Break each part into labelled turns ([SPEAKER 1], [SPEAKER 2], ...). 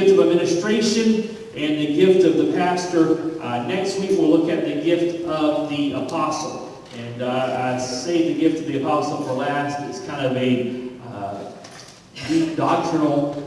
[SPEAKER 1] gift of administration and the gift of the pastor. Next week we'll look at the gift of the apostle. And I say the gift of the apostle for last. It's kind of a deep doctrinal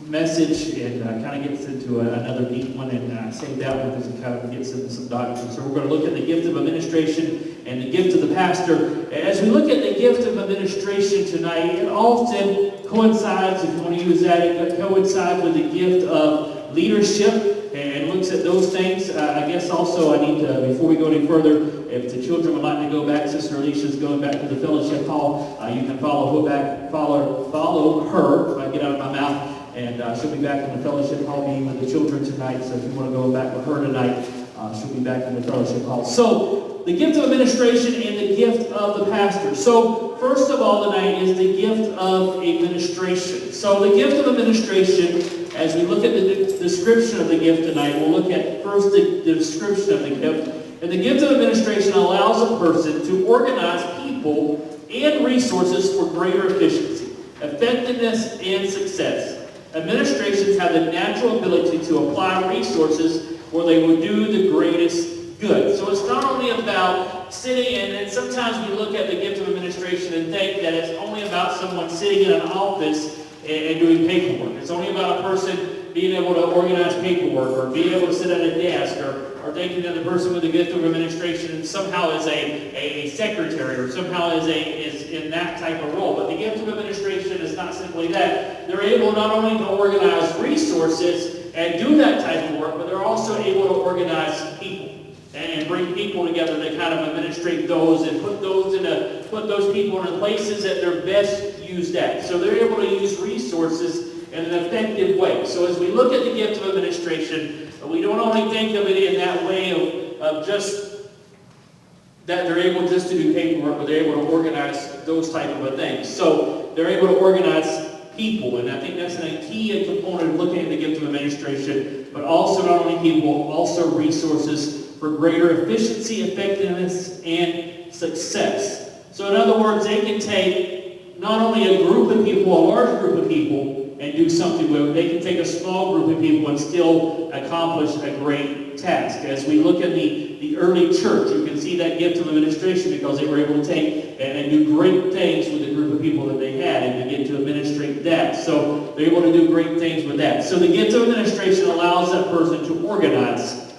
[SPEAKER 1] message, and kind of gets into another deep one, and I say that one because it kind of gets into some doctrine. So we're going to look at the gift of administration and the gift of the pastor. As we look at the gift of administration tonight, it often coincides, if you want to use that, it coincides with the gift of leadership and looks at those things. I guess also I need to, before we go any further, if the children would like to go back, Sister Alicia's going back to the fellowship hall. You can follow her, if I get out of my mouth. And she'll be back in the fellowship hall meeting with the children tonight. So if you want to go back with her tonight, she'll be back in the fellowship hall. So the gift of administration and the gift of the pastor. So first of all tonight is the gift of administration. So the gift of administration, as we look at the description of the gift tonight, we'll look at first the description of the gift. And the gift of administration allows a person to organize people and resources for greater efficiency, effectiveness, and success. Administrations have the natural ability to apply resources where they will do the greatest good. So it's not only about sitting in, and sometimes we look at the gift of administration and think that it's only about someone sitting in an office and doing paperwork. It's only about a person being able to organize paperwork or being able to sit at a desk or thinking that the person with the gift of administration somehow is a secretary or somehow is in that type of role. But the gift of administration is not simply that. They're able not only to organize resources and do that type of work, but they're also able to organize people and bring people together to kind of administrate those and put those people in the places that they're best used at. So they're able to use resources in an effective way. So as we look at the gift of administration, we don't only think of it in that way of just that they're able just to do paperwork, but they're able to organize those type of things. So they're able to organize people, and I think that's a key component of looking at the gift of administration, but also not only people, also resources for greater efficiency, effectiveness, and success. So in other words, they can take not only a group of people, a large group of people, and do something with it. They can take a small group of people and still accomplish a great task. As we look at the early church, you can see that gift of administration because they were able to take and do great things with the group of people that they had and begin to administrate that. So they're able to do great things with that. So the gift of administration allows that person to organize.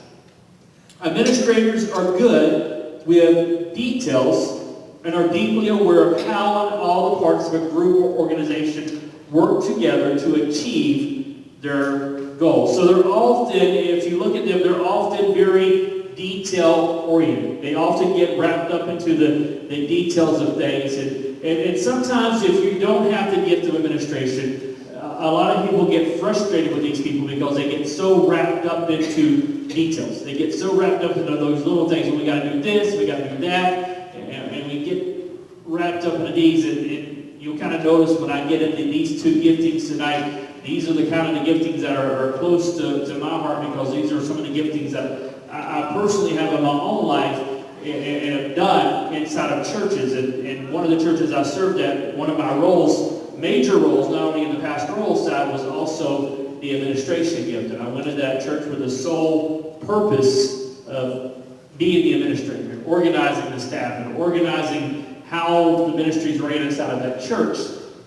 [SPEAKER 1] Administrators are good with details and are deeply aware of how and all the parts of a group or organization work together to achieve their goals. So they're often, if you look at them, they're often very detail-oriented. They often get wrapped up into the details of things. And sometimes if you don't have the gift of administration, a lot of people get frustrated with these people because they get so wrapped up into details. They get so wrapped up into those little things. Well, we got to do this, we got to do that, and we get wrapped up into these. And you'll kind of notice when I get into these two giftings tonight, these are the kind of the giftings that are close to my heart because these are some of the giftings that I personally have in my own life and have done inside of churches. And one of the churches I served at, one of my roles, major roles, not only in the pastoral side, was also the administration gift. And I went into that church with the sole purpose of being the administrator, organizing the staff, and organizing how the ministries ran inside of that church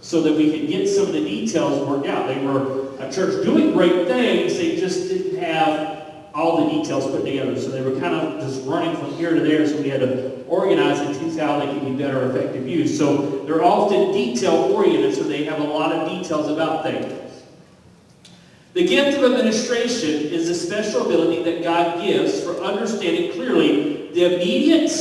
[SPEAKER 1] so that we could get some of the details worked out. They were a church doing great things, they just didn't have all the details put together. So they were kind of just running from here to there, so we had to organize it to see how they could be better effective use. So they're often detail-oriented, so they have a lot of details about things. The gift of administration is a special ability that God gives for understanding clearly the immediate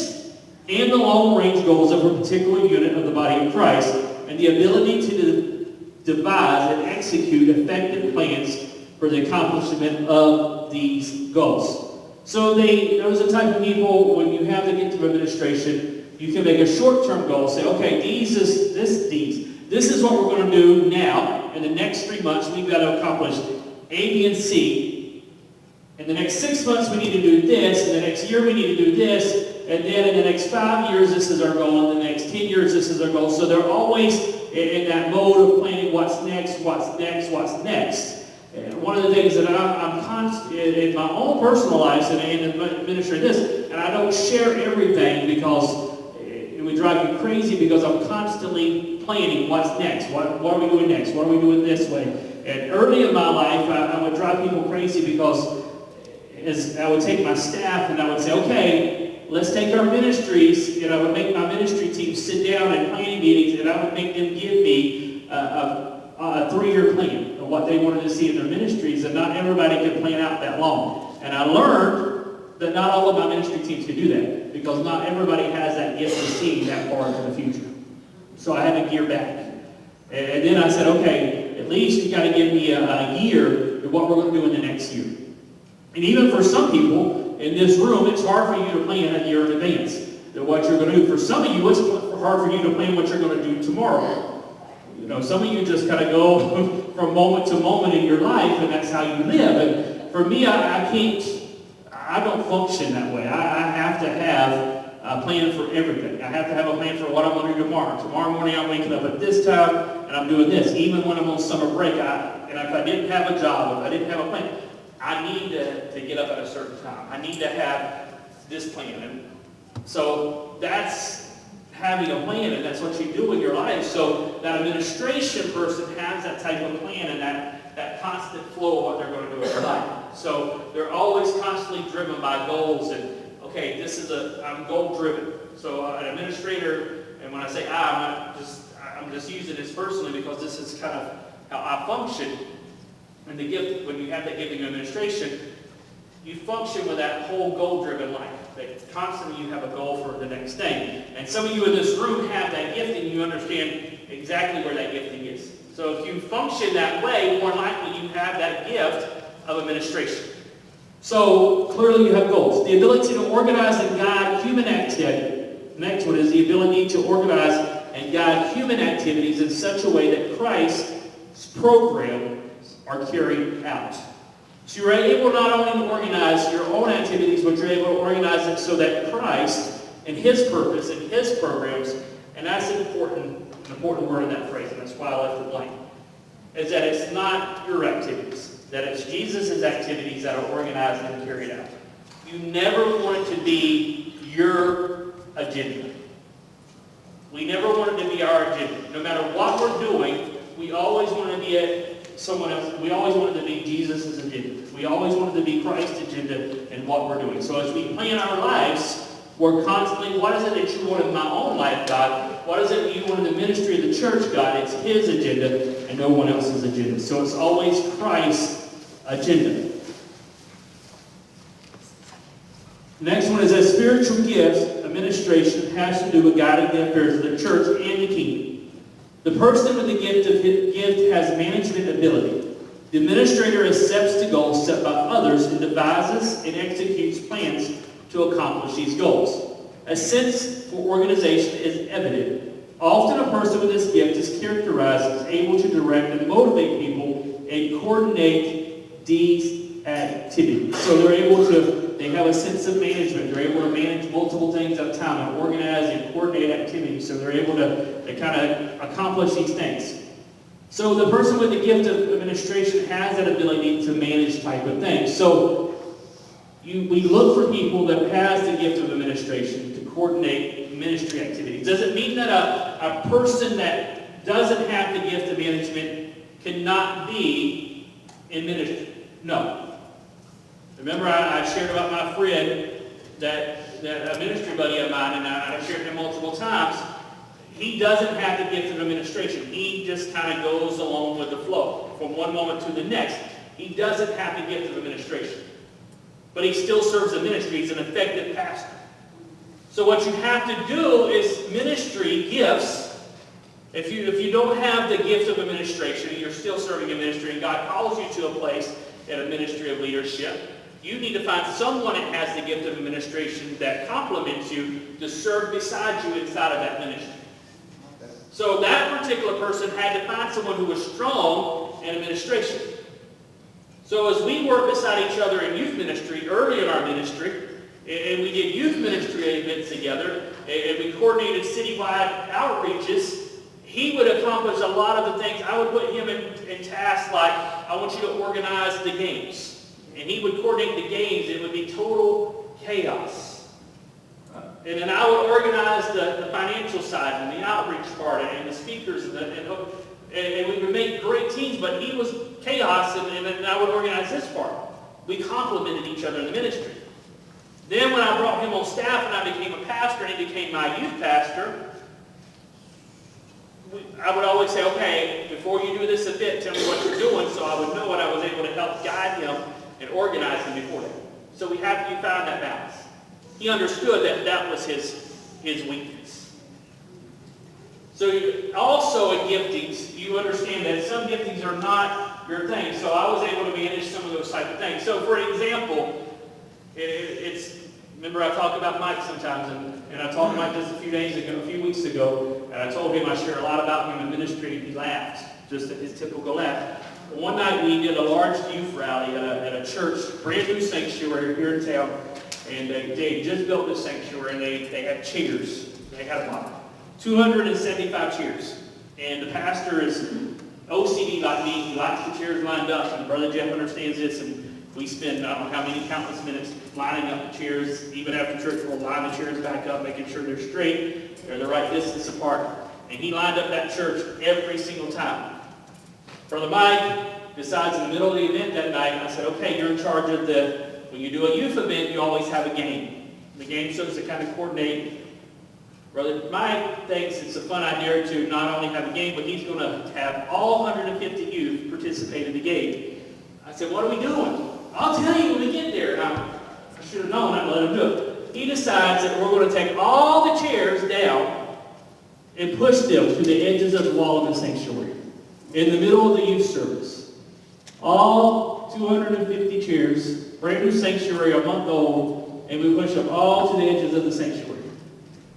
[SPEAKER 1] and the long-range goals of a particular unit of the body of Christ, and the ability to devise and execute effective plans for the accomplishment of these goals. So those are the type of people, when you have the gift of administration, you can make a short-term goal, say, okay, this is what we're going to do now. In the next 3 months, we've got to accomplish A, B, and C. In the next 6 months, we need to do this. In the next year, we need to do this. and then in the next 5 years, this is our goal. In the next 10 years, this is our goal. So they're always in that mode of planning what's next, what's next, what's next. And one of the things that I'm constant in my own personal life and in the ministry of this, and I don't share everything because it would drive you crazy because I'm constantly planning what's next. What are we doing next? What are we doing this way? And early in my life, I would drive people crazy because as I would take my staff and I would say, okay, let's take our ministries, and I would make my ministry team sit down in planning meetings, and I would make them give me a 3-year plan of what they wanted to see in their ministries, and not everybody could plan out that long. And I learned that not all of my ministry teams could do that, because not everybody has that gift of seeing that far into the future. So I had to gear back. And then I said, okay, at least you got to give me a year of what we're going to do in the next year. And even for some people in this room, it's hard for you to plan a year in advance of what you're going to do. For some of you, it's hard for you to plan what you're going to do tomorrow. You know, some of you just kind of go from moment to moment in your life, and that's how you live. And for me, I don't function that way. I have to have a plan for everything. I have to have a plan for what I'm going to do tomorrow. Tomorrow morning, I'm waking up at this time, and I'm doing this. Even when I'm on summer break, and if I didn't have a job, if I didn't have a plan, I need to get up at a certain time. I need to have this plan. And so that's having a plan, and that's what you do in your life. So that administration person has that type of plan and that constant flow of what they're going to do in their life. So they're always constantly driven by goals. And okay, I'm goal driven. So an administrator, and when I say I'm just using this personally because this is kind of how I function. And the gift, when you have that gifting of administration, you function with that whole goal-driven life. That constantly you have a goal for the next thing. And some of you in this room have that gifting. You understand exactly where that gifting is. So if you function that way, more likely you have that gift of administration. So clearly you have goals. The ability to organize and guide human activity. Next one is the ability to organize and guide human activities in such a way that Christ's program are carried out. So you're able not only to organize your own activities, but you're able to organize it so that Christ and His purpose and His programs, and that's an important word in that phrase, and that's why I left it blank, is that it's not your activities, that it's Jesus' activities that are organized and carried out. You never want it to be your agenda. We never want it to be our agenda. No matter what we're doing, we always want to be someone else. We always want it to be Jesus' agenda. We always want it to be Christ's agenda in what we're doing. So as we plan our lives, we're constantly, what is it that you want in my own life, God? What is it that you want in the ministry of the church, God? It's His agenda and no one else's agenda. So it's always Christ's agenda. The next one is that spiritual gifts, administration, has to do with guiding the affairs of the church and the kingdom. The person with the gift has management ability. The administrator accepts the goals set by others and devises and executes plans to accomplish these goals. A sense for organization is evident. Often a person with this gift is characterized as able to direct and motivate people and coordinate these activities. So they have a sense of management. They're able to manage multiple things at a time and organize and coordinate activities. So they're able to kind of accomplish these things. So the person with the gift of administration has that ability to manage type of things. So we look for people that has the gift of administration to coordinate ministry activities. Does it mean that a person that doesn't have the gift of management cannot be in ministry? No. Remember, I shared about my friend, that a ministry buddy of mine, and I've shared him multiple times. He doesn't have the gift of administration. He just kind of goes along with the flow from one moment to the next. He doesn't have the gift of administration. But he still serves the ministry. He's an effective pastor. So what you have to do is ministry gifts. If you don't have the gift of administration, and you're still serving a ministry, and God calls you to a place in a ministry of leadership, you need to find someone that has the gift of administration that complements you to serve beside you inside of that ministry. So that particular person had to find someone who was strong in administration. So as we work beside each other in youth ministry, early in our ministry, And we did youth ministry events together, and we coordinated citywide outreaches. He would accomplish a lot of the things. I would put him in tasks like, I want you to organize the games. And he would coordinate the games. It would be total chaos. And then I would organize the financial side and the outreach part and the speakers and we would make great teams, but he was chaos, and then I would organize this part. We complemented each other in the ministry. Then when I brought him on staff and I became a pastor and he became my youth pastor, I would always say, okay, before you do this event, tell me what you're doing, so I would know, and I was able to help guide him and organize him before that. So you found that balance. He understood that that was his weakness. So also in giftings, you understand that some giftings are not your thing. So I was able to manage some of those type of things. So for example, remember I talk about Mike sometimes, and I talked to Mike just a few weeks ago, and I told him I share a lot about him in ministry, and he laughed, just his typical laugh. One night we did a large youth rally at a church, brand new sanctuary here in town, and they just built this sanctuary, and they had chairs. They had about 275 chairs. And the pastor is OCD like me. He likes the chairs lined up, and Brother Jeff understands this, and we spend, I don't know how many countless minutes lining up the chairs. Even after church, we'll line the chairs back up, making sure they're straight, they're the right distance apart. And he lined up that church every single time. Brother Mike decides in the middle of the event that night, I said, okay, you're in charge of when you do a youth event, you always have a game. The game serves to kind of coordinate. Brother Mike thinks it's a fun idea to not only have a game, but he's going to have all 150 youth participate in the game. I said, what are we doing? I'll tell you when we get there. And I should have known, I'd let him do it. He decides that we're going to take all the chairs down and push them to the edges of the wall of the sanctuary in the middle of the youth service. All 250 chairs, brand new sanctuary, a month old, and we push them all to the edges of the sanctuary.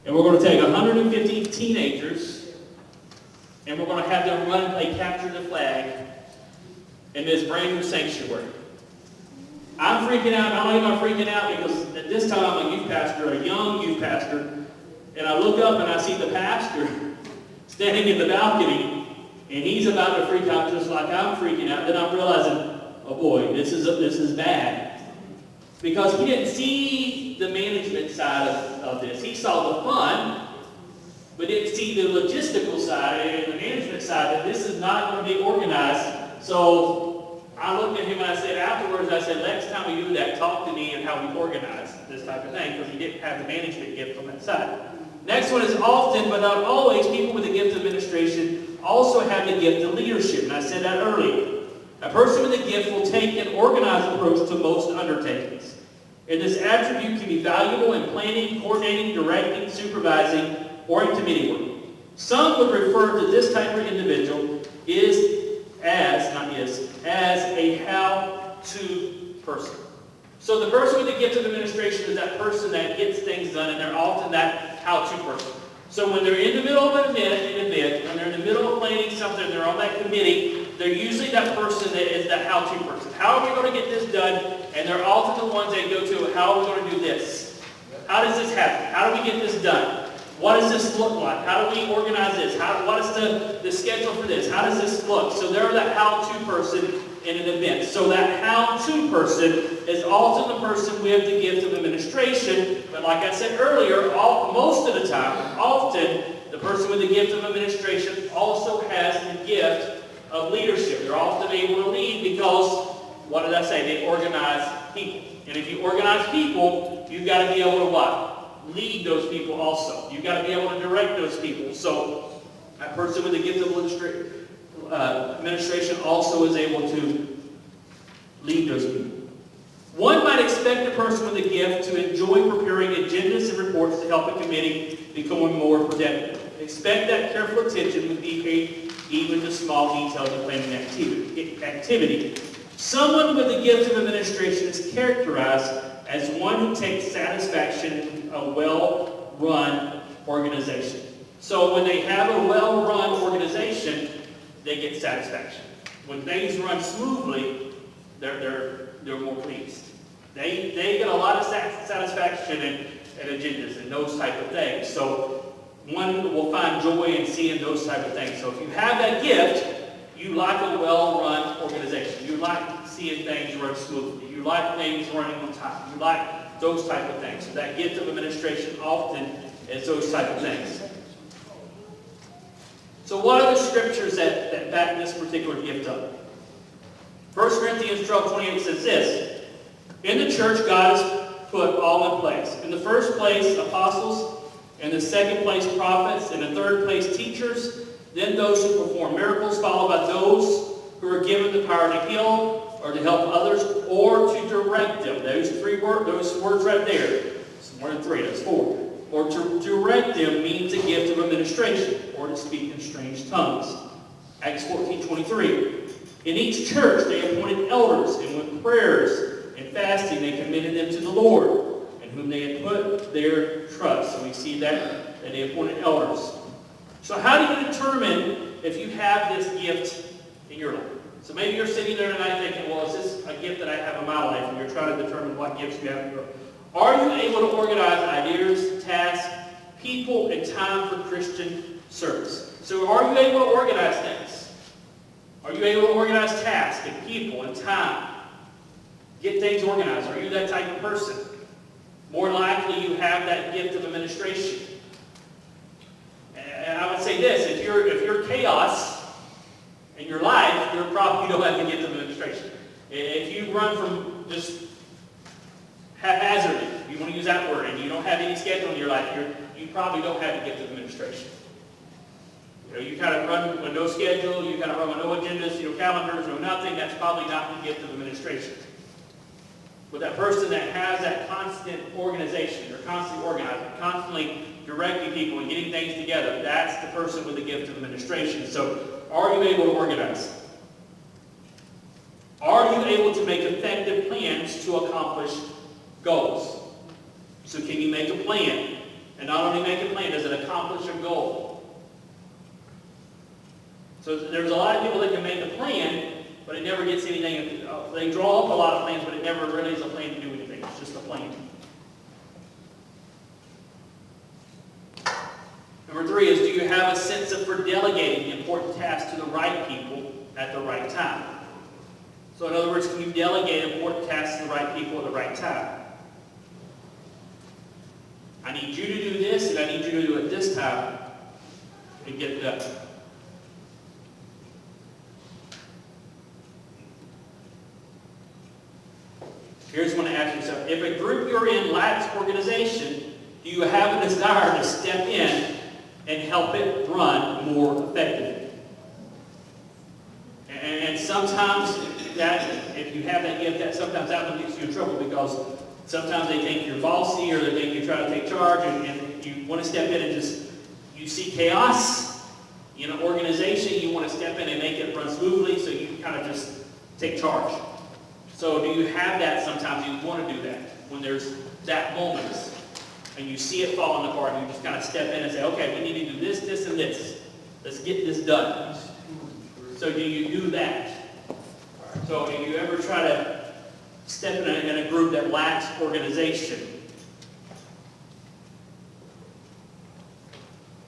[SPEAKER 1] And we're going to take 150 teenagers, and we're going to have them run and play capture the flag in this brand new sanctuary. I'm freaking out. Not only am I freaking out because at this time I'm a youth pastor, a young youth pastor, and I look up and I see the pastor standing in the balcony, and he's about to freak out just like I'm freaking out. Then I'm realizing, oh boy, this is bad. Because he didn't see the management side of this. He saw the fun, but didn't see the logistical side and the management side, that this is not going to be organized. So I looked at him and I said afterwards, I said, next time we do that, talk to me and how we organize this type of thing, because he didn't have the management gift on that side. Next one is often, but not always, people with the gift of administration also have the gift of leadership. And I said that earlier. A person with a gift will take an organized approach to most undertakings. And this attribute can be valuable in planning, coordinating, directing, supervising, or in committee work. Some would refer to this type of individual as a how-to person. So the person with the gift of administration is that person that gets things done, and they're often that how-to person. So when they're in the middle of an event, when they're in the middle of planning something, they're on that committee, they're usually that person that is the how-to person. How are we going to get this done? And they're often the ones that go to, how are we going to do this? How does this happen? How do we get this done? What does this look like? How do we organize this? What is the schedule for this? How does this look? So they're the how-to person in an event. So that how-to person is often the person with the gift of administration. But like I said earlier, most of the time, often, the person with the gift of administration also has the gift of leadership. They're often able to lead because, what did I say? They organize people. And if you organize people, you've got to be able to what? Lead those people also. You've got to be able to direct those people. So a person with the gift of administration also is able to lead those people. One might expect a person with a gift to enjoy preparing agendas and reports to help a committee become more productive. Expect that careful attention would be paid even to small details of planning activity. Someone with the gift of administration is characterized as one who takes satisfaction in a well-run organization. So when they have a well-run organization, they get satisfaction. When things run smoothly, they're more pleased. They get a lot of satisfaction and agendas and those type of things. So one will find joy in seeing those type of things. So if you have that gift, you like a well-run organization. You like seeing things run smoothly. You like things running on time. You like those type of things. So that gift of administration often is those type of things. So what are the scriptures that back this particular gift up? 1 Corinthians 12:28 says this: in the church, God has put all in place. In the first place, apostles. In the second place, prophets. In the third place, teachers. Then those who perform miracles, followed by those who are given the power to heal or to help others or to direct them. Those words right there. It's more than three, that's four. Or to direct them means a gift of administration or to speak in strange tongues. Acts 14:23. In each church they appointed elders, and with prayers and fasting they commended them to the Lord, in whom they had put their trust. So we see that they appointed elders. So how do you determine if you have this gift in your life? So maybe you're sitting there tonight thinking, well, is this a gift that I have in my life? And you're trying to determine what gifts you have in your life. Are you able to organize ideas, tasks, people, and time for Christian service? So are you able to organize things? Are you able to organize tasks and people and time? Get things organized. Are you that type of person? More likely you have that gift of administration. And I would say this, if you're chaos in your life, you probably don't have the gift of administration. If you run from just haphazardly, if you want to use that word, and you don't have any schedule in your life, you probably don't have the gift of administration. You kind of run with no schedule, you kind of run with no agendas, no calendars, no nothing. That's probably not the gift of administration. But that person that has that constant organization, they're constantly organizing, constantly directing people and getting things together, that's the person with the gift of administration. So, are you able to organize? Are you able to make effective plans to accomplish goals? So can you make a plan? And not only make a plan, does it accomplish a goal? So there's a lot of people that can make a plan, but it never gets anything. They draw up a lot of plans, but it never really is a plan to do anything. It's just a plan. Number three is, do you have a sense for delegating important tasks to the right people at the right time? So in other words, can you delegate important tasks to the right people at the right time? I need you to do this, and I need you to do it this time, and get it done. Here's one to ask yourself. If a group you're in lacks organization, do you have a desire to step in and help it run more effectively? And sometimes that, if you have that gift, that sometimes that one gets you in trouble, because sometimes they think you're bossy, or they think you're trying to take charge, and you want to step in and just, you see chaos in an organization, you want to step in and make it run smoothly, so you kind of just take charge. So do you have that sometimes? You want to do that when there's that moment, and you see it falling apart, and you just kind of step in and say, okay, we need to do this, this, and this. Let's get this done. So do you do that? So do you ever try to step in a group that lacks organization?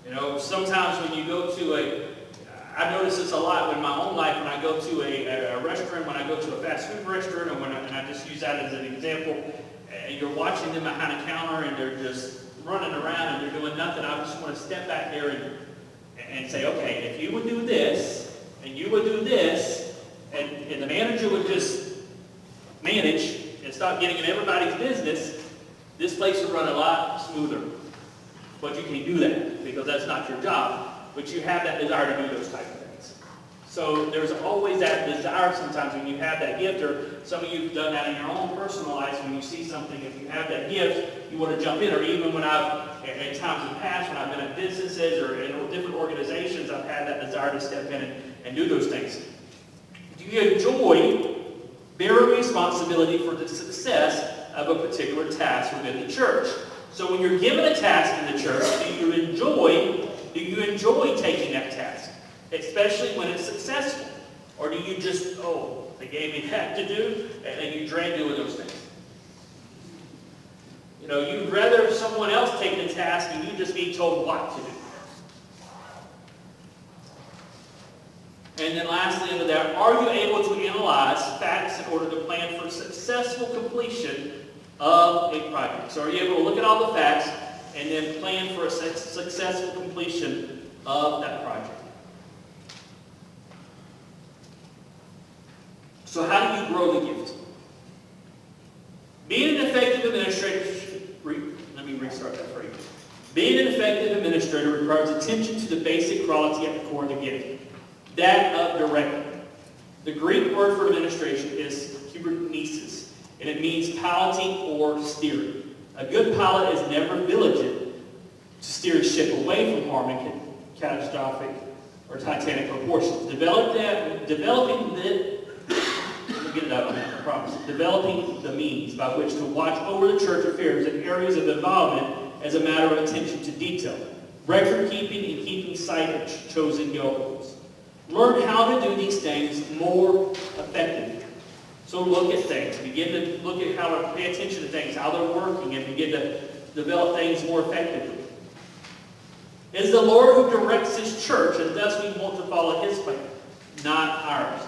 [SPEAKER 1] You know, sometimes when you go to I notice this a lot in my own life when I go to a restaurant, when I go to a fast food restaurant, and I just use that as an example. You're watching them behind a counter, and they're just running around, and they're doing nothing. I just want to step back there and say, okay, if you would do this, and you would do this, and the manager would just manage and stop getting in everybody's business, this place would run a lot smoother. But you can't do that, because that's not your job. But you have that desire to do those type of things. So there's always that desire sometimes when you have that gift, or some of you have done that in your own personal lives. When you see something, if you have that gift, you want to jump in. Or even when at times in the past, when I've been at businesses or in different organizations, I've had that desire to step in and do those things. Do you enjoy bearing responsibility for the success of a particular task within the church? So when you're given a task in the church, do you enjoy taking that task, especially when it's successful? Or do you just, they gave me that to do, and you dread doing those things? You'd rather someone else take the task and you just be told what to do. And then lastly, under that, are you able to analyze facts in order to plan for successful completion of a project? So are you able to look at all the facts and then plan for a successful completion of that project? So how do you grow the gift? Being an effective administrator, let me restart that for you. Being an effective administrator requires attention to the basic quality at the core of the gift, that of directing. The Greek word for administration is kybernesis, and it means piloting or steering. A good pilot is never vigilant to steer a ship away from harming catastrophic or titanic proportions. Developing the means by which to watch over the church affairs in areas of involvement as a matter of attention to detail. Record keeping and keeping sight of chosen goals. Learn how to do these things more effectively. So look at things. Begin to look at how to pay attention to things, how they're working, and begin to develop things more effectively. It is the Lord who directs His church, and thus we want to follow His plan, not ours.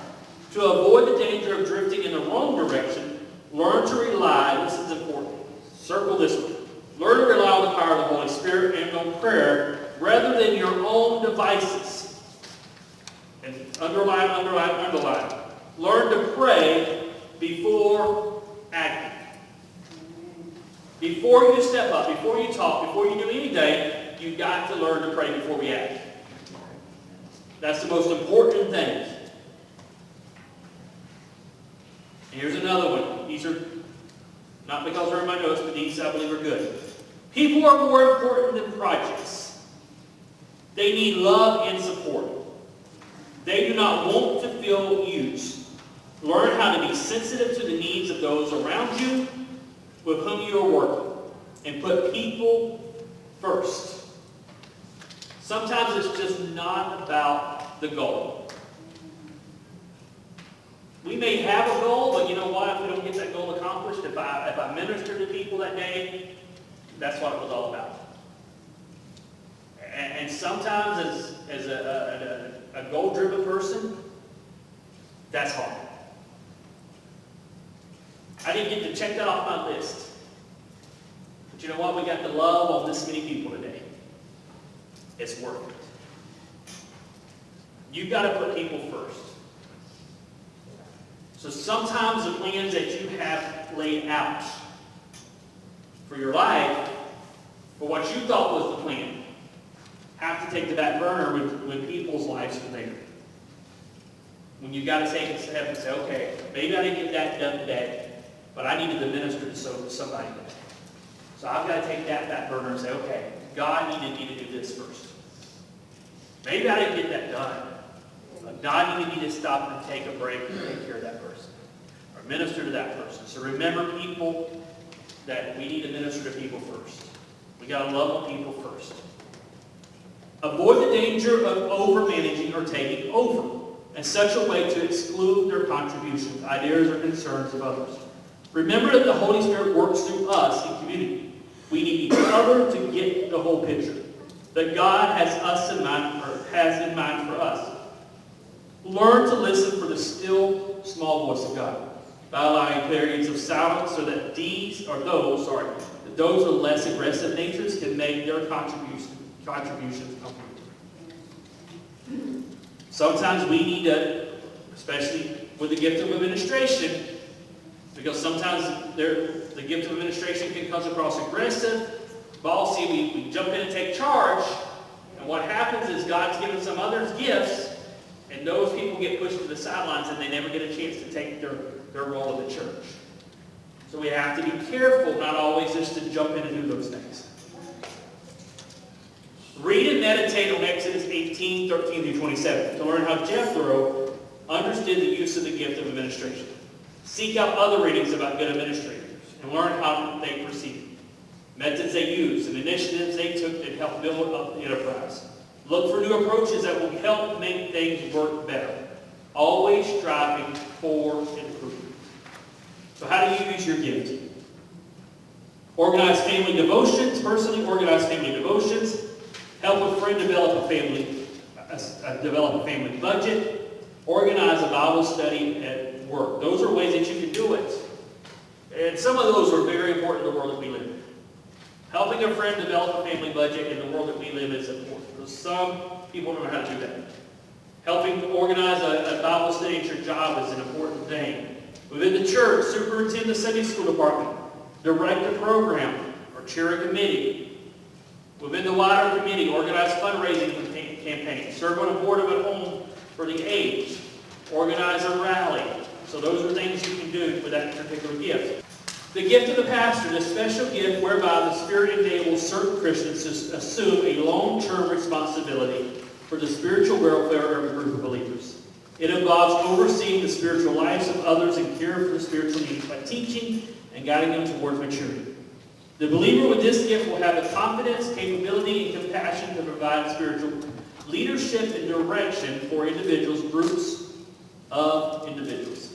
[SPEAKER 1] To avoid the danger of drifting in the wrong direction, learn to rely, this is important, circle this one, learn to rely on the power of the Holy Spirit and on prayer rather than your own devices. And underline. Learn to pray before acting. Before you step up, before you talk, before you do anything, you've got to learn to pray before we act. That's the most important thing. And here's another one. These are not because they're in my notes, but these I believe are good. People are more important than projects. They need love and support. They do not want to feel used. Learn how to be sensitive to the needs of those around you with whom you are working. And put people first. Sometimes it's just not about the goal. We may have a goal, but you know what? If we don't get that goal accomplished, if I minister to people that day, that's what it was all about. And sometimes as a goal-driven person, that's hard. I didn't get to check that off my list. But you know what? We got to love on this many people today. It's worth it. You've got to put people first. So sometimes the plans that you have laid out for your life, for what you thought was the plan, have to take the back burner when people's lives are there. When you've got to take a step and say, okay, maybe I didn't get that done today, but I needed to minister to somebody today. So I've got to take that back burner and say, okay, God needed me to do this first. Maybe I didn't get that done. But God needed me to stop and take a break and take care of that person. Or minister to that person. So remember people, that we need to minister to people first. We got to love on people first. Avoid the danger of over-managing or taking over in such a way to exclude their contributions, ideas, or concerns of others. Remember that the Holy Spirit works through us in community. We need each other to get the whole picture. That God has in mind for us. Learn to listen for the still, small voice of God by allowing periods of silence so that those of less aggressive natures can make their contributions come. Sometimes we need to, especially with the gift of administration, because sometimes the gift of administration can come across aggressive, bossy. We jump in and take charge, and what happens is God's given some others gifts, and those people get pushed to the sidelines and they never get a chance to take their role in the church. So we have to be careful not always just to jump in and do those things. Read and meditate on Exodus 18, 13 through 27 to learn how Jethro understood the use of the gift of administration. Seek out other readings about good administrators and learn how they proceeded, methods they used, and initiatives they took to help build up the enterprise. Look for new approaches that will help make things work better. Always striving for improvement. So how do you use your gift? Organize family devotions, personally organize family devotions. Help a friend develop a family budget. Organize a Bible study at work. Those are ways that you can do it. And some of those are very important in the world that we live in. Helping a friend develop a family budget in the world that we live in is important. Because some people don't know how to do that. Helping to organize a Bible study at your job is an important thing. Within the church, superintend the Sunday school department. Direct a program or chair a committee. Within the wider committee, organize fundraising campaigns. Serve on a board of a home for the aged. Organize a rally. So those are things you can do with that particular gift. The gift of the pastor, the special gift whereby the Spirit enables certain Christians to assume a long-term responsibility for the spiritual welfare of a group of believers. It involves overseeing the spiritual lives of others and care for the spiritual needs by teaching and guiding them towards maturity. The believer with this gift will have the confidence, capability, and compassion to provide spiritual leadership and direction for individuals, groups of individuals.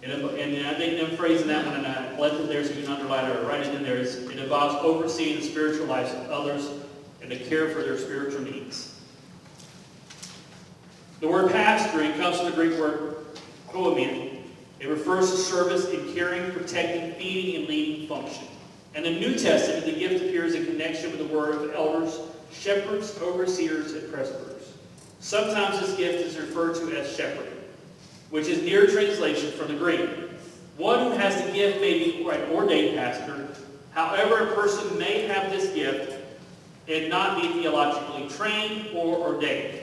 [SPEAKER 1] And I think I'm phrasing that one, and I left it there so you can underline it or write it in there. It involves overseeing the spiritual lives of others and to care for their spiritual needs. The word pastoring comes from the Greek word koinonia. It refers to service in caring, protecting, feeding, and leading function. In the New Testament, the gift appears in connection with the word of elders, shepherds, overseers, and presbyters. Sometimes this gift is referred to as shepherding, which is near translation from the Greek. One who has the gift may be an ordained pastor. However, a person may have this gift and not be theologically trained or ordained.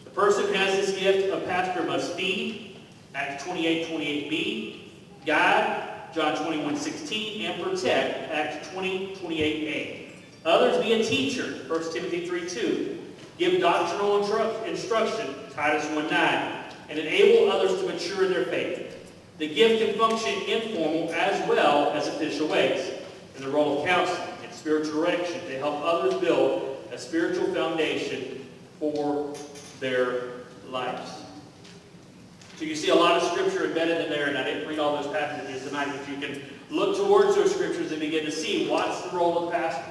[SPEAKER 1] The person who has this gift, a pastor, must feed, Acts 28:28b, guide, John 21:16, and protect, Acts 20:28a. Others be a teacher, 1 Timothy 3:2, give doctrinal instruction, Titus 1:9, and enable others to mature in their faith. The gift can function informal as well as official ways, in the role of counseling and spiritual direction to help others build a spiritual foundation for their lives. So you see a lot of scripture embedded in there, and I didn't read all those passages tonight, but you can look towards those scriptures and begin to see what's the role of the pastor,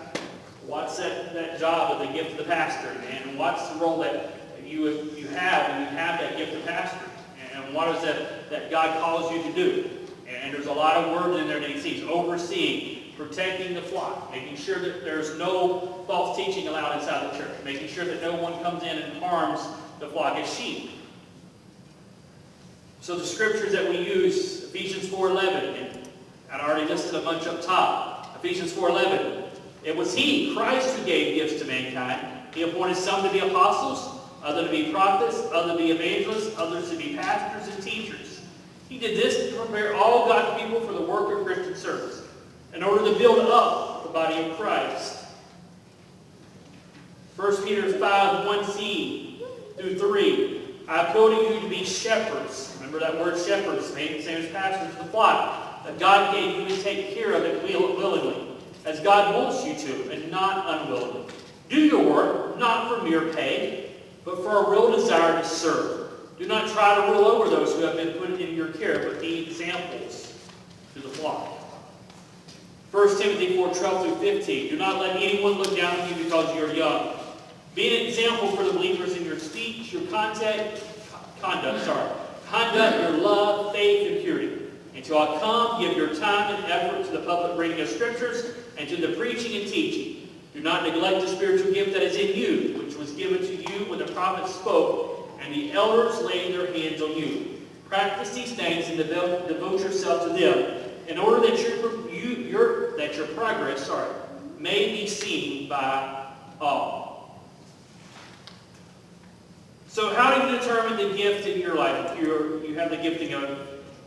[SPEAKER 1] what's that job of the gift of the pastor, and what's the role that you have when you have that gift of pastor, and what is that God calls you to do. And there's a lot of words in there that he sees: overseeing, protecting the flock, making sure that there's no false teaching allowed inside the church, making sure that no one comes in and harms the flock as sheep. So the scriptures that we use, Ephesians 4:11, and I already listed a bunch up top. Ephesians 4:11, it was he, Christ, who gave gifts to mankind. He appointed some to be apostles, others to be prophets, others to be evangelists, others to be pastors and teachers. He did this to prepare all God's people for the work of Christian service, in order to build up the body of Christ. 1 Peter 5:1c through 3. I appeal to you to be shepherds. Remember that word shepherds, same as pastors of the flock, that God gave you to take care of it willingly, as God wants you to, and not unwillingly. Do your work, not for mere pay, but for a real desire to serve. Do not try to rule over those who have been put in your care, but be examples to the flock. 1 Timothy 4:12 through 15. Do not let anyone look down on you because you are young. Be an example for the believers in your speech, your conduct, your love, faith, and purity. Until I come, give your time and effort to the public reading of scriptures and to the preaching and teaching. Do not neglect the spiritual gift that is in you, which was given to you when the prophets spoke and the elders laid their hands on you. Practice these things and devote yourself to them, in order that your progress may be seen by all. So how do you determine the gift in your life? If you have the gifting of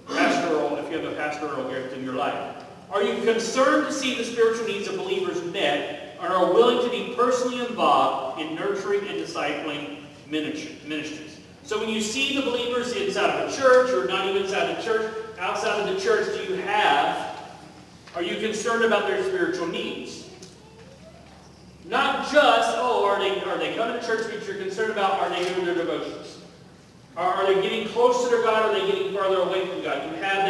[SPEAKER 1] pastoral, if you have a pastoral gift in your life, are you concerned to see the spiritual needs of believers met, or are willing to be personally involved in nurturing and discipling ministries? So when you see the believers inside of a church, or not even inside the church, outside of the church, are you concerned about their spiritual needs? Not just, are they coming to church, but you're concerned about, are they doing their devotions? Are they getting close to their God, or are they getting farther away from God? You have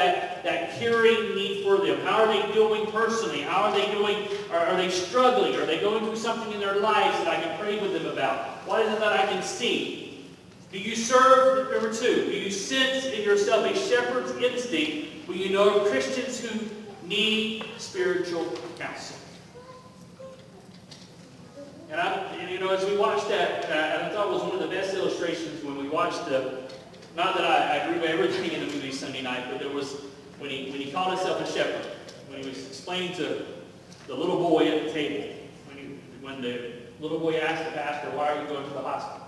[SPEAKER 1] that caring need for them. How are they doing personally? How are they doing? Are they struggling? Are they going through something in their lives that I can pray with them about? What is it that I can see? Do you serve, number 2, do you sense in yourself a shepherd's instinct when you know of Christians who need spiritual counsel? And as we watched that, and I thought it was one of the best illustrations when we watched not that I agree with everything in the movie Sunday night, but there was, when he called himself a shepherd, when he was explaining to the little boy at the table, when the little boy asked the pastor, why are you going to the hospital?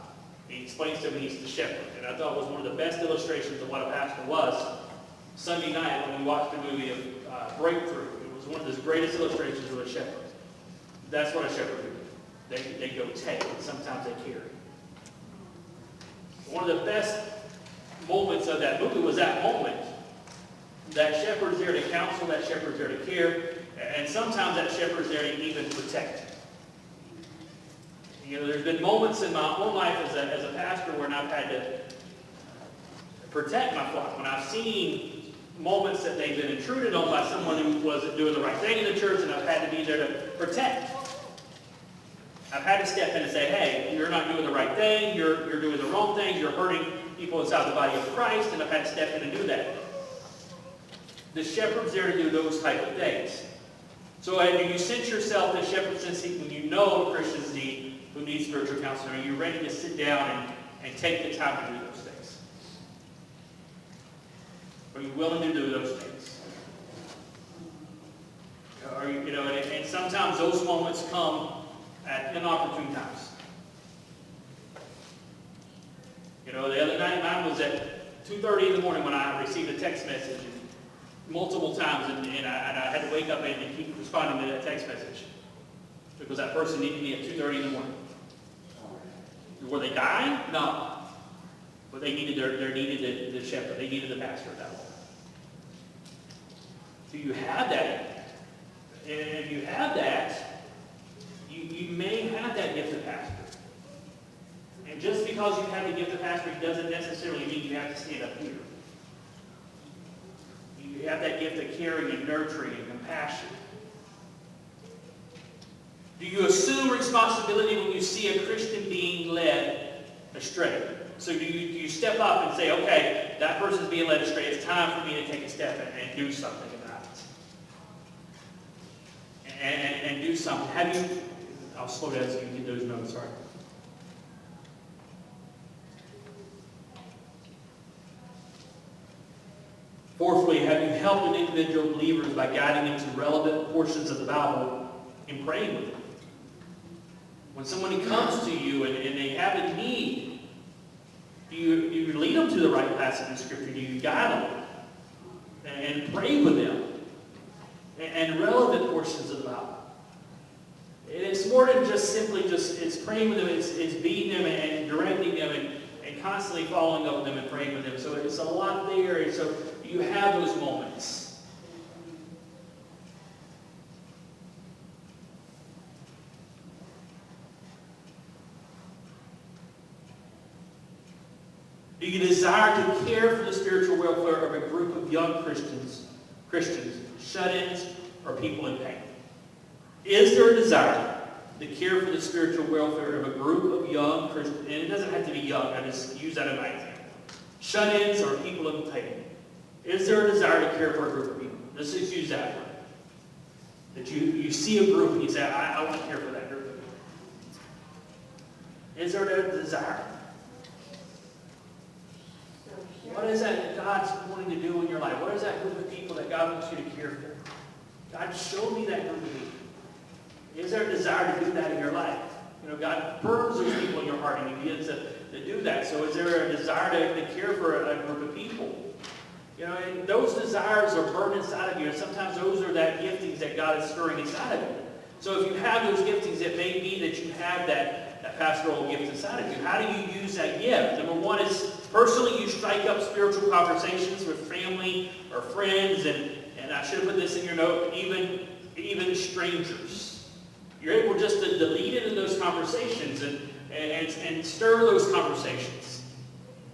[SPEAKER 1] He explains to him he's the shepherd. And I thought it was one of the best illustrations of what a pastor was Sunday night when we watched the movie of Breakthrough. It was one of the greatest illustrations of a shepherd. That's what a shepherd do. They go take, and sometimes they carry. One of the best moments of that movie was that moment. That shepherd's there to counsel, that shepherd's there to care, and sometimes that shepherd's there to even protect. There's been moments in my own life as a pastor when I've had to protect my flock, when I've seen moments that they've been intruded on by someone who wasn't doing the right thing in the church, and I've had to be there to protect. I've had to step in and say, hey, you're not doing the right thing, you're doing the wrong thing, you're hurting people inside the body of Christ, and I've had to step in and do that. The shepherd's there to do those type of things. So do you sense yourself the shepherd's instinct when you know Christians who need spiritual counsel? Are you ready to sit down and take the time to do those things? Are you willing to do those things? Are you, and sometimes those moments come at inopportune times. The other night mine was at 2:30 in the morning when I received a text message multiple times, and I had to wake up and keep responding to that text message because that person needed me at 2:30 in the morning. Were they dying? No. But they needed the shepherd. They needed the pastor at that moment. Do you have that? And if you have that, you may have that gift of pastor. And just because you have the gift of pastor doesn't necessarily mean you have to stand up here. You have that gift of caring and nurturing and compassion. Do you assume responsibility when you see a Christian being led astray? So do you step up and say, okay, that person's being led astray. It's time for me to take a step and do something about it. And do something. I'll slow down so you can get those notes, sorry. Fourthly, have you helped individual believers by guiding them to relevant portions of the Bible and praying with them? When somebody comes to you and they have a need, do you lead them to the right passage of Scripture? Do you guide them and pray with them and relevant portions of the Bible? And it's more than just simply it's praying with them, it's beating them and directing them and constantly following up with them and praying with them. So it's a lot there. And so you have those moments. Do you desire to care for the spiritual welfare of a group of young Christians, shut-ins, or people in pain? Is there a desire to care for the spiritual welfare of a group of young Christians? And it doesn't have to be young. I just use that as an example. Shut-ins or people in pain. Is there a desire to care for a group of people? Let's just use that one. That you see a group and you say, I want to care for that group of people. Is there a desire? What is that God's wanting to do in your life? What is that group of people that God wants you to care for? God, show me that group of people. Is there a desire to do that in your life? God burns those people in your heart and you begin to do that. So is there a desire to care for a group of people? And those desires are burned inside of you. And sometimes those are that giftings that God is stirring inside of you. So if you have those giftings, it may be that you have that pastoral gift inside of you. How do you use that gift? Number one is, personally, you strike up spiritual conversations with family or friends, and I should have put this in your note, even strangers. You're able just to lead into those conversations and stir those conversations.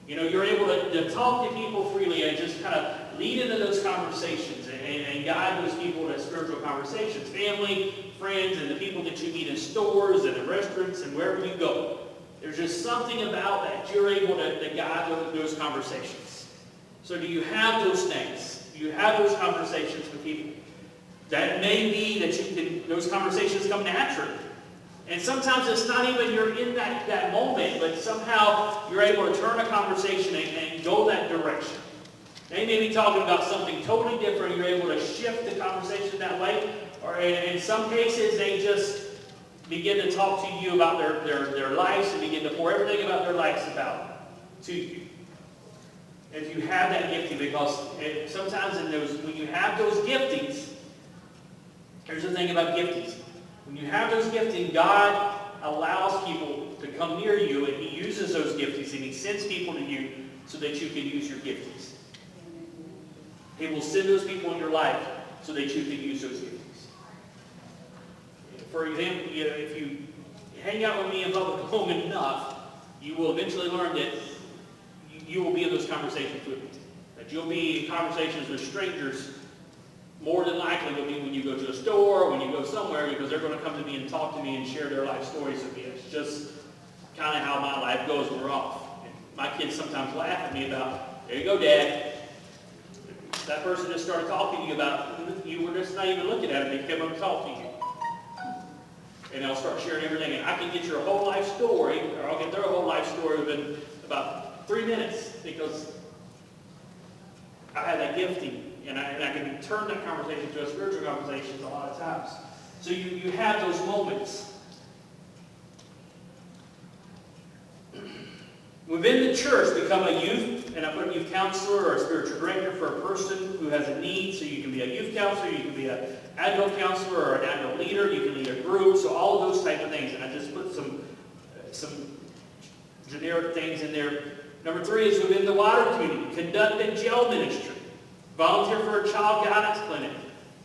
[SPEAKER 1] You're able to talk to people freely and just kind of lead into those conversations and guide those people to spiritual conversations. Family, friends, and the people that you meet in stores and in restaurants and wherever you go. There's just something about that you're able to guide those conversations. So do you have those things? Do you have those conversations with people? That may be that those conversations come naturally. And sometimes it's not even you're in that moment, but somehow you're able to turn a conversation and go that direction. They may be talking about something totally different. You're able to shift the conversation that way. Or in some cases, they just begin to talk to you about their lives and begin to pour everything about their lives to you. If you have that gifting, because sometimes when you have those giftings, here's the thing about giftings. When you have those giftings, God allows people to come near you, and He uses those giftings, and He sends people to you so that you can use your giftings. He will send those people in your life so that you can use those giftings. For example, if you hang out with me in public long enough, you will eventually learn that you will be in those conversations with me. That you'll be in conversations with strangers more than likely will be when you go to a store, when you go somewhere, because they're going to come to me and talk to me and share their life stories with me. It's just kind of how my life goes when we're off. And my kids sometimes laugh at me about, there you go, Dad. That person just started talking to you about, you were just not even looking at it, they came up and talked to you. And I'll start sharing everything. And I can get your whole life story, or I'll get their whole life story within about 3 minutes, because I have that gifting. And I can turn that conversation to a spiritual conversation a lot of times. So you have those moments. Within the church, become a youth, and I put a youth counselor or a spiritual director for a person who has a need. So you can be a youth counselor, you can be an adult counselor or an adult leader, you can lead a group, so all of those type of things. And I just put some generic things in there. Number 3 is within the wider community, conduct a jail ministry. Volunteer for a child guidance clinic.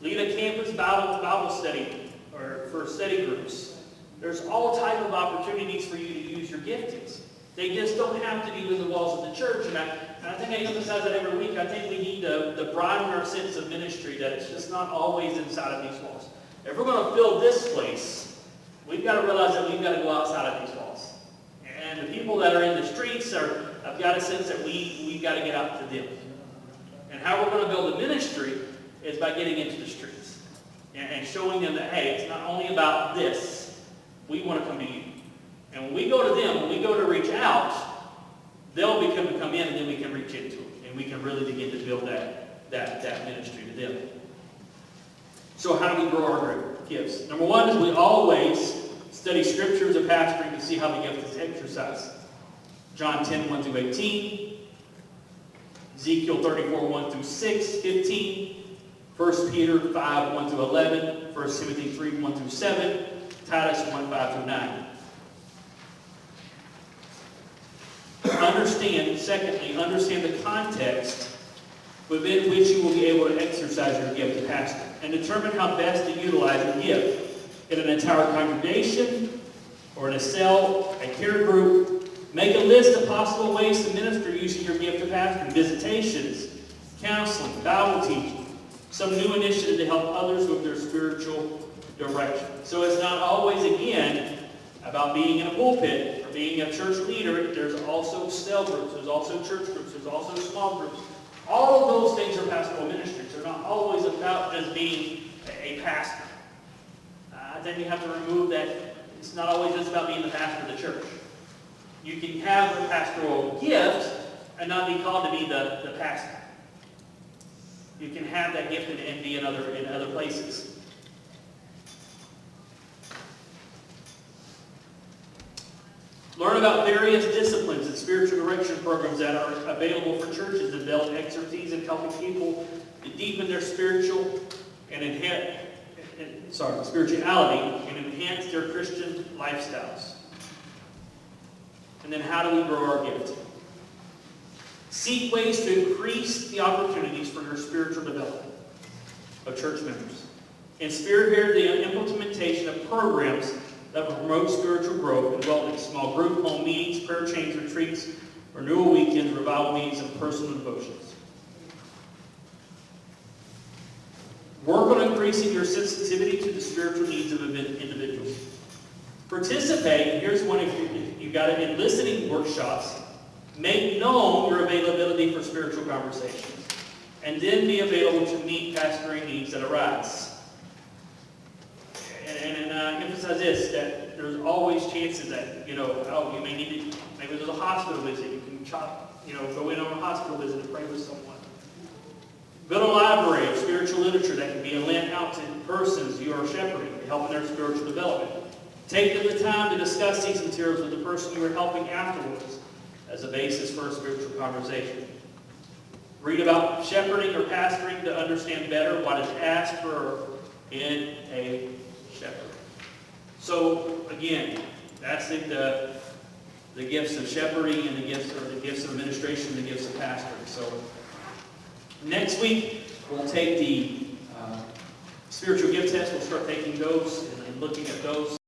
[SPEAKER 1] Lead a campus Bible study or for study groups. There's all type of opportunities for you to use your giftings. They just don't have to be within the walls of the church. And I think I emphasize that every week. I think we need to broaden our sense of ministry, that it's just not always inside of these walls. If we're going to fill this place, we've got to realize that we've got to go outside of these walls. And the people that are in the streets I've got a sense that we've got to get out to them. And how we're going to build a ministry is by getting into the streets and showing them that, hey, it's not only about this. We want to come to you. And when we go to them, when we go to reach out, they'll become to come in, and then we can reach into them. And we can really begin to build that ministry to them. So how do we grow our gifts? Number 1 is we always study Scripture as a pastor. You can see how the gift is exercised. John 10, 1 through 18. Ezekiel 34, 1 through 6, 15. 1 Peter 5, 1 through 11. 1 Timothy 3, 1 through 7. Titus 1, 5 through 9. Understand the context within which you will be able to exercise your gift as pastor, and determine how best to utilize your gift in an entire congregation or in a cell, a care group. Make a list of possible ways to minister using your gift of pastoring: visitations, counseling, Bible teaching, some new initiative to help others with their spiritual direction. So it's not always, again, about being in a pulpit or being a church leader. There's also cell groups, there's also church groups, there's also small groups. All of those things are pastoral ministries. They're not always about just being a pastor. I think you have to remove that. It's not always just about being the pastor of the church. You can have a pastoral gift and not be called to be the pastor. You can have that gift and be in other places. Learn about various disciplines and spiritual direction programs that are available for churches to develop expertise in helping people to deepen their spirituality and enhance their Christian lifestyles. And then how do we grow our gift? Seek ways to increase the opportunities for your spiritual development of church members. And spearhead the implementation of programs that will promote spiritual growth and wellness: small group, home meetings, prayer chains, retreats, renewal weekends, revival meetings, and personal devotions. Work on increasing your sensitivity to the spiritual needs of individuals. Participate, here's one if you got it, in listening workshops. Make known your availability for spiritual conversations. And then be available to meet pastoring needs that arise. And emphasize this, that there's always chances that, you may need to, maybe there's a hospital visit. You can go in on a hospital visit and pray with someone. Build a library of spiritual literature that can be lent out to persons you are shepherding, helping their spiritual development. Take the time to discuss these materials with the person you are helping afterwards as a basis for a spiritual conversation. Read about shepherding or pastoring to understand better what is asked for in a shepherd. So again, that's the gifts of shepherding and the gifts of administration, the gifts of pastoring. So next week we'll take the spiritual gift test. We'll start taking those and looking at those.